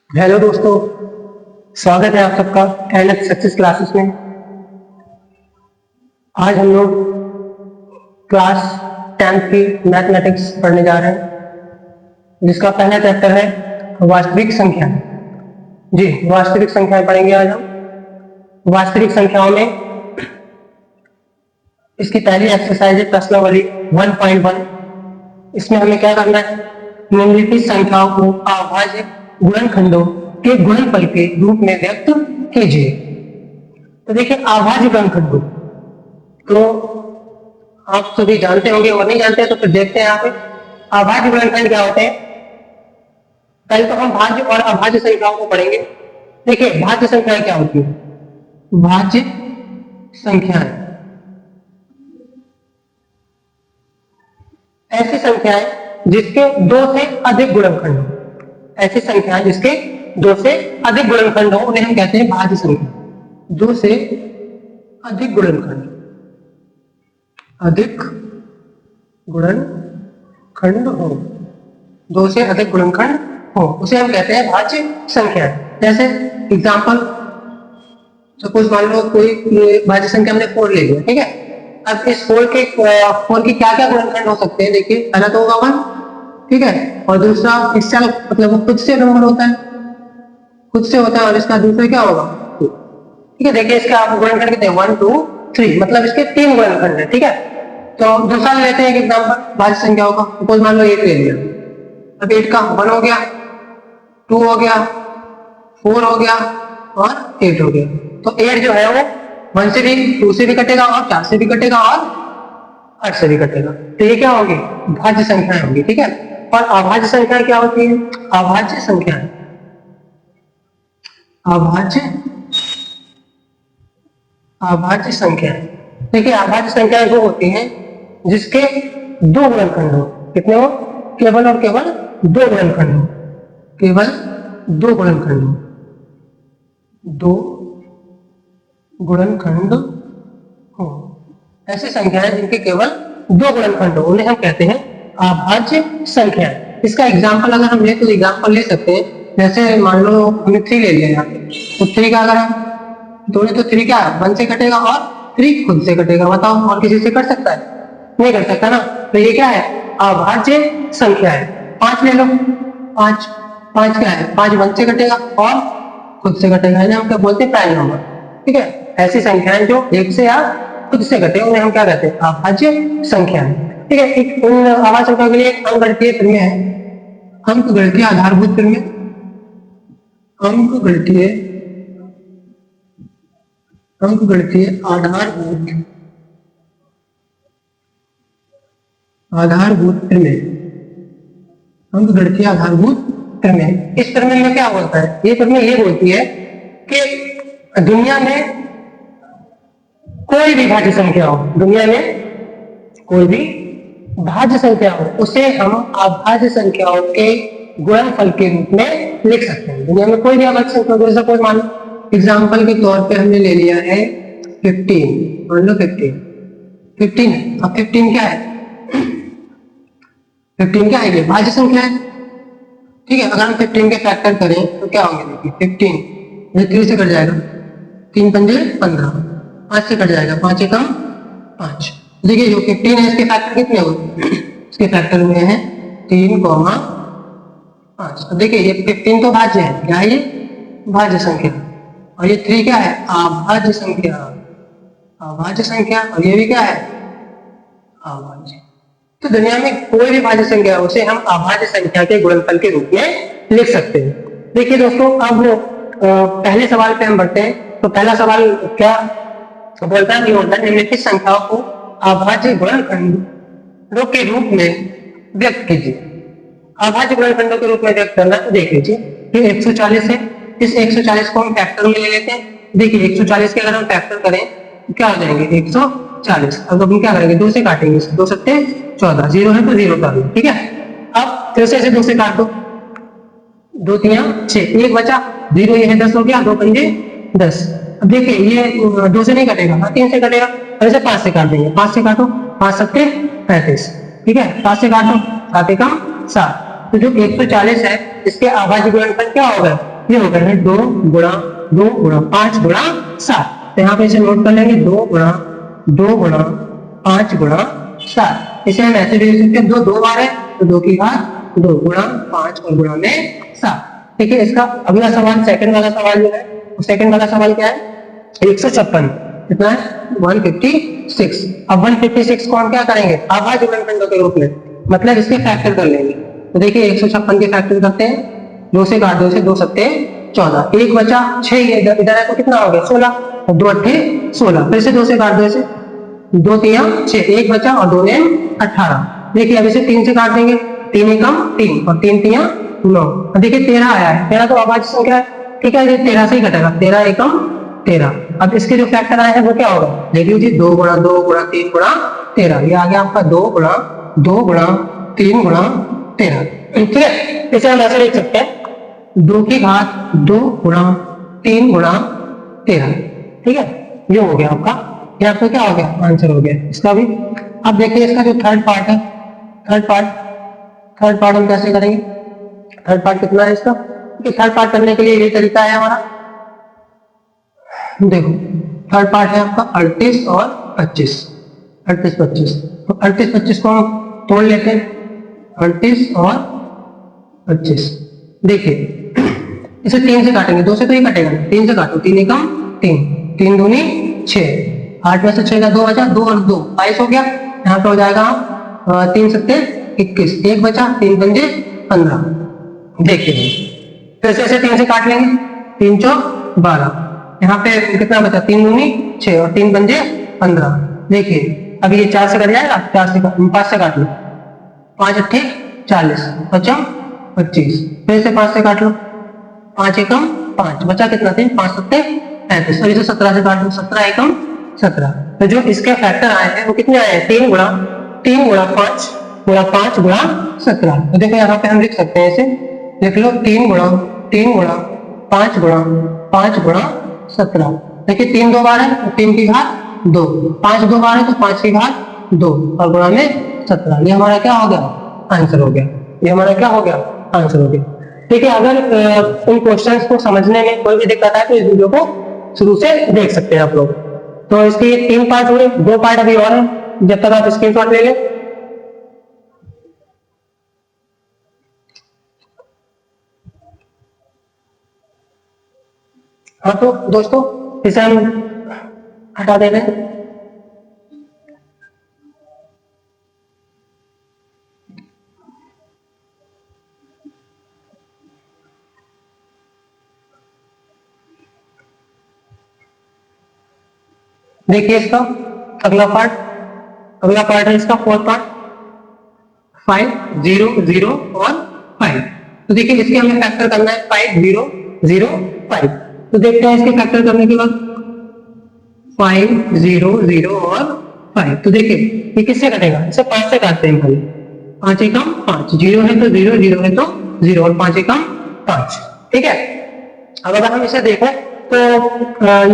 Hello दोस्तों, स्वागत है आप सबका एनएफ सक्सेस क्लासेस में। आज हम लोग क्लास 10th की मैथमेटिक्स पढ़ने जा रहे हैं, जिसका पहला चैप्टर है वास्तविक संख्या। जी, वास्तविक संख्याएं पढ़ेंगे आज हम। वास्तविक संख्याओं में इसकी पहली एक्सरसाइज है प्रश्नावली 1.1। इसमें हमें क्या करना है, निम्नलिखित संख्याओं को अभाज्य गुणनखंडों के गुणनफल के रूप में व्यक्त कीजिए। तो देखिए, अभाज्य गुणनखंडों तो आप सभी जानते होंगे और नहीं जानते तो फिर देखते हैं यहाँ पे अभाज्य गुणनखंड क्या होते हैं। पहले तो हम भाज्य और अभाज्य संख्याओं को पढ़ेंगे। देखिए, भाज्य संख्याएं क्या होती है। भाज्य संख्याएं ऐसी संख्याएं जिसके दो से अधिक गुणनखंड हो। ऐसी संख्याएं जिसके दो से अधिक गुणनखंड हो उन्हें हम कहते हैं भाज्य संख्या। दो से अधिक गुणनखंड, अधिक गुणनखंड हो, दो से अधिक गुणनखंड हो उसे हम कहते हैं भाज्य संख्या। जैसे एग्जांपल, सपोज मान लो कोई भाज्य संख्या हमने 4 ले लिया, ठीक है। अब इस 4 की क्या क्या गुणनखंड हो सकते हैं। देखिए, पहला तो होगा 1, ठीक है, और दूसरा इससे मतलब वो खुद से नंबर होता है, खुद से होता है, और इसका दूसरा क्या होगा 2, ठीक है। देखिए, इसका आप गुणनखंड कितने 1 2 3, मतलब इसके 3 गुणनखंड है, ठीक है। तो दूसरा लेते हैं एक एग्जांपल भाज्य संख्याओं का। सपोज मान लो 8 ले लिया। अब 8 का 1 हो गया, 2 हो गया, 4 हो गया और 8 हो गया। तो 8 जो है वो 1 से भी, 2 से भी कटेगा और 4 से भी कटेगा और 8 से भी कटेगा। तो ये क्या होगी, भाज्य संख्याएं होंगी, ठीक है। और अभाज्य संख्याएं क्या होती है। अभाज्य संख्याएं, अभाज्य संख्याएं, देखिए अभाज्य संख्याएं वो होती हैं जिसके दो गुणनखंड हो। कितने हो, केवल और केवल 2 गुणनखंड हो, केवल 2 गुणनखंड हो, 2 गुणनखंड हो। ऐसी संख्याएं जिनके केवल 2 गुणनखंड हो उन्हें हम कहते हैं अभाज्य संख्याएं। इसका एग्जांपल अगर हम ले तो एग्जांपल ले सकते हैं। जैसे मान लो हमने 3 ले लिया यहाँ पे, तो 3 का अगर हम दोनों, तो 3 क्या है 1 से कटेगा और 3 खुद से कटेगा। बताओ, और किसी से कट सकता है, नहीं कर सकता ना। तो ये क्या है, अभाज्य संख्या है। 5 ले लो, 5 क्या है, 5 1 से कटेगा और खुद से कटेगा, हम क्या बोलते हैं प्राइम नंबर, ठीक है। ऐसी संख्याएं जो एक से या खुद से कटे उन्हें हम क्या कहते हैं, अभाज्य संख्याएं, ठीक है। एक अभाज्य संख्या के लिए अंकगणितीय प्रमेय है, अंकगणितीय आधारभूत प्रमेय, अंकगणितीय आधारभूत प्रमेय, अंकगणितीय आधारभूत प्रमेय। इस प्रमेय में क्या बोलता है, ये प्रमेय ये बोलती है कि दुनिया में कोई भी भाज्य संख्या हो, दुनिया में कोई भी भाज्य संख्या हो, उसे हम अभाज्य संख्याओं के गुणनफल के रूप में लिख सकते हैं। दुनिया में कोई भी अभाज्य संख्या, जैसे कोई मान लो एग्जाम्पल के तौर पे हमने ले लिया है 15, मान लो 15 है। अब 15 क्या है, 15 क्या है, ये भाज्य संख्या है, ठीक है। अगर हम 15 के फैक्टर करें तो क्या होंगे, देखिए 15 3 से कट जाएगा, 3 पंजे 15, 5 से कट जाएगा, 5 एकम 5। देखिए जो 15 है इसके फैक्टर कितने हुए, इसके फैक्टर हुए हैं 3, 5। तो देखिए ये 15 तो भाज्य है, क्या है ये, भाज्य संख्या। और ये 3 क्या है, अभाज्य संख्या, अभाज्य संख्या। और ये भी क्या है, अभाज्य। तो दुनिया में कोई भी भाज्य संख्या है उसे हम अभाज्य संख्या के गुणनफल के रूप में लिख सकते हैं। देखिए दोस्तों, अब पहले सवाल पे हम बढ़ते हैं। तो पहला सवाल क्या बोलता है, निम्नलिखित संख्याओं को अभाज्य गुणनखंडों के रूप में व्यक्त कीजिए। अभाज्य गुणनखंडों के रूप में व्यक्त करना, तो देख लीजिए ये 140 है, इस 140 को हम फैक्टर में ले लेते हैं। देखिए 140 के अगर हम फैक्टर करें तो क्या हो जाएंगे 140। अब हम क्या करेंगे, 2 से काटेंगे, 2 सत्ते 14, 0 है तो 0 कर लो, ठीक है। अब फिर से 2 से काट दो, 2 3 6, 1 बचा 0, ये है 10 हो गया, 2 पंजे 10। अब देखिए ये 2 से नहीं कटेगा, 3 से कटेगा, ऐसे 5 से काट देंगे, 5 से काटो, 5 सत्ते 35, ठीक है। 5 से काटो, 7 एकम 7। तो जो 140 है इसके अभाज्य गुणनफल क्या होगा, ये हो गया है 2 गुणा 5 गुणा 7। तो यहाँ पे इसे नोट कर लेंगे 2 गुणा 5 गुणा 7। इसे हम ऐसे भी लिख सकते हैं, 2 बार है तो 2 की घात 2 गुणा 5 और गुणा में 7। ठीक है, इसका अगला सवाल सेकंड वाला सवाल जो है, सेकंड वाला सवाल क्या है, 156 कितना है 156। अब 156 को हम क्या करेंगे, अभाज्य गुणनखंडों के रूप में, मतलब इसके फैक्टर कर लेंगे। तो देखिए 156 के फैक्टर करते हैं, 2 से काट 2 से 2 सत्ते 14, 1 बचा 6, इधर है तो कितना हो गया 16, और 2 अट्ठे 16, फिर से 2 से काट 2 से 2 तिया 6, 1 बचा और 2 ने 18। देखिए अब इसे 3 से काट देंगे, 3 एकम 3 और 3 तिया 9। देखिए 13 आया है, 13 तो अभाज्य संख्या है। ठीक है, ये 13 से ही कटेगा, 13 एकम 13। अब इसके जो फैक्टर आए हैं वो क्या होगा, देखिए जी 2 गुणा 2 गुणा 3 गुणा 13, ये आ गया आपका 2 गुणा 2 गुणा 3 गुणा 13। ठीक है, इसे हम ऐसे लिख सकते हैं 2 की घात 2 गुणा 3 गुणा 13। ठीक है, ये हो गया आपका, ये आपका क्या हो गया, आंसर हो गया इसका भी। अब देखिए इसका जो थर्ड पार्ट है, थर्ड पार्ट हम कैसे करेंगे, थर्ड पार्ट कितना है इसका, थर्ड पार्ट करने के लिए ये तरीका है हमारा। देखो थर्ड पार्ट है आपका 38 और 25, 38 25, तो 38 25 को हम तोड़ लेते हैं, 38 और 25। देखिए इसे 3 से काटेंगे, 2 से तो ही कटेगा, 3 से काटो, 3 एकम 3, 3 दूनी 6, 8 में से 6 का 2 बचा, 2 और 2 22 हो गया। यहाँ पे हो जाएगा 3 सत्ते 21, 1 बचा, 3 पंजे 15। देखिए फिर से इसे 3 से काट लेंगे, 3 चौक 12, यहाँ पे कितना बचा, 3 दूनी 6 और 3 पंजे 15। देखिए अब ये 4 से कट जाएगा, 5 से काट लो, 5 अट्ठे 40, बचा 25, फिर से 5 से काट लो, 5 एकम 5, बचा कितना थे 5 सत्ते 35, और इसे 17 से काट लो, 17 एकम 17। तो जो इसके फैक्टर आए हैं वो कितने आए हैं, 3 गुणा 5 गुणा 5 गुणा 17। तो देखो यहाँ पे हम लिख सकते हैं, इसे लिख लो 3 गुणा 5 गुणा 5 गुणा 17। देखिए 3 2 बार है तो 3 की घात 2, 5 2 बार है तो 5 की घात 2 और गुणा में 17। ये हमारा क्या हो गया, आंसर हो गया, ये हमारा क्या हो गया, आंसर हो गया। ठीक है, अगर इन क्वेश्चंस को समझने में कोई भी दिक्कत है तो इस वीडियो को शुरू से देख सकते हैं आप लोग। तो इसके 3 पार्ट हुए, 2 पार्ट अभी और है, जब तक आप स्क्रीनशॉट ले लें। हाँ तो दोस्तों इसे हम हटा दे रहे हैं। देखिए इसका अगला पार्ट है इसका फोर्थ पार्ट, 5 0 0 और 5। तो देखिए इसके हमें फैक्टर करना है 5 0 0 5। तो देखते हैं इसके फैक्टर करने के बाद 5 0 0 और 5। तो देखिए ये किससे कटेगा, इसे 5 से काटते हैं पहले, 5 एकम 5, 0 है तो 0, 0 है तो 0 और 5 एकम 5। ठीक है, अब अगर हम इसे देखें तो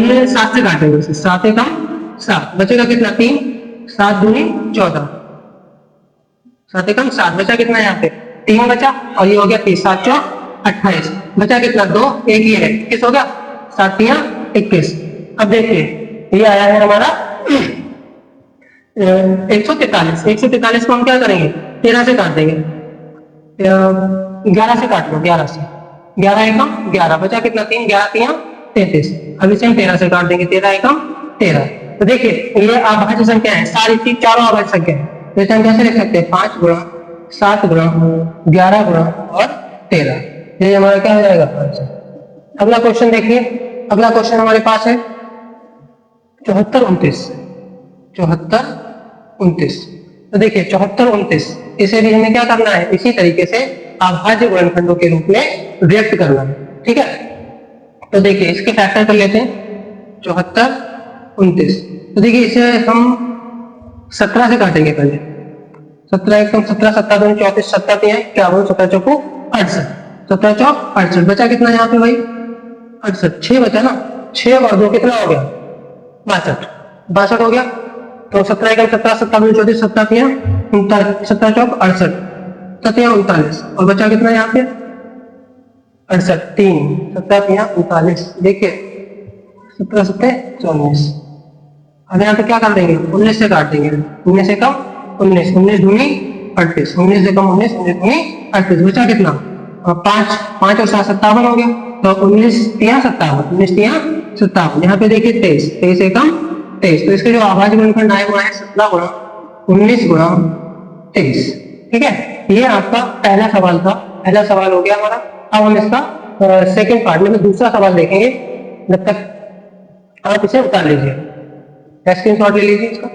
ये 7 से काटेंगे, 7 एकम 7, बचेगा कितना 3, 7 दूनी 14, 7 एकम 7, बचा कितना यहाँ पे 3 बचा, और ये हो गया 30, 7 चौक 28, बचा कितना 2, एक ही है, 21 हो गया, 7 तिया 21। अब देखिए ये आया है हमारा 143। 143 को हम क्या करेंगे, 13 से काट देंगे, 11 से काट लो, 11 से, 11 एकम 11, बचा कितना 3, 11 तिया 33। अब इसे हम 13 से काट देंगे, 13 एकम 13। तो देखिए ये अभाज्य संख्या है, सारी चीज चारों अभाज्य संख्या है, तो इसे हम कैसे लिख सकते हैं, 5 गुणा 7 गुणा 11 गुणा और 13। ये हमारा क्या हो जाएगा आंसर। अगला क्वेश्चन देखिए, अगला क्वेश्चन हमारे पास है 74 29। 74 29, तो देखिए 74 29, इसे भी हमें क्या करना है, इसी तरीके से अभाज्य गुणनखंडों के रूप में व्यक्त करना है। ठीक है, तो देखिए इसके फैक्टर कर लेते हैं 74 29। तो देखिए इसे हम 17 से काटेंगे पहले, 17 एकदम 17, 17 दूनी 34, 17 तिया क्या बोलो 17 चौको 68, 17 चौक 68, बचा कितना यहाँ पे भाई 68, 6 बचा ना, 6 और 2 कितना हो गया 62, 62 हो गया। तो 17 एकम 17, 17 दूनी 34, 17 तिया 39, 17 चौक 68, 17 39, और बचा कितना यहाँ पे 68, 3, 17 देखिए 17 17 24। अब यहाँ पे क्या कर देंगे, 19 से काट देंगे, 19 से कम 19, 19 दूनी 38, 19 से कम 19, 19 दूनी 38, बचा कितना 5, 5 और 7 57 हो गया, तो 19 तिया 57, 19 तिया 57। यहाँ पे देखिए 23, 23 से कम 23, तो इसके जो आवाज गुणनखंड आए हुआ है 17 गुणा 19 गुणा 23। ठीक है, ये आपका पहला सवाल था, पहला सवाल हो गया हमारा। अब हम इसका सेकंड पार्ट में दूसरा सवाल देखेंगे, जब तक आप इसे उतार लीजिए, स्क्रीनशॉट ले लीजिए इसका।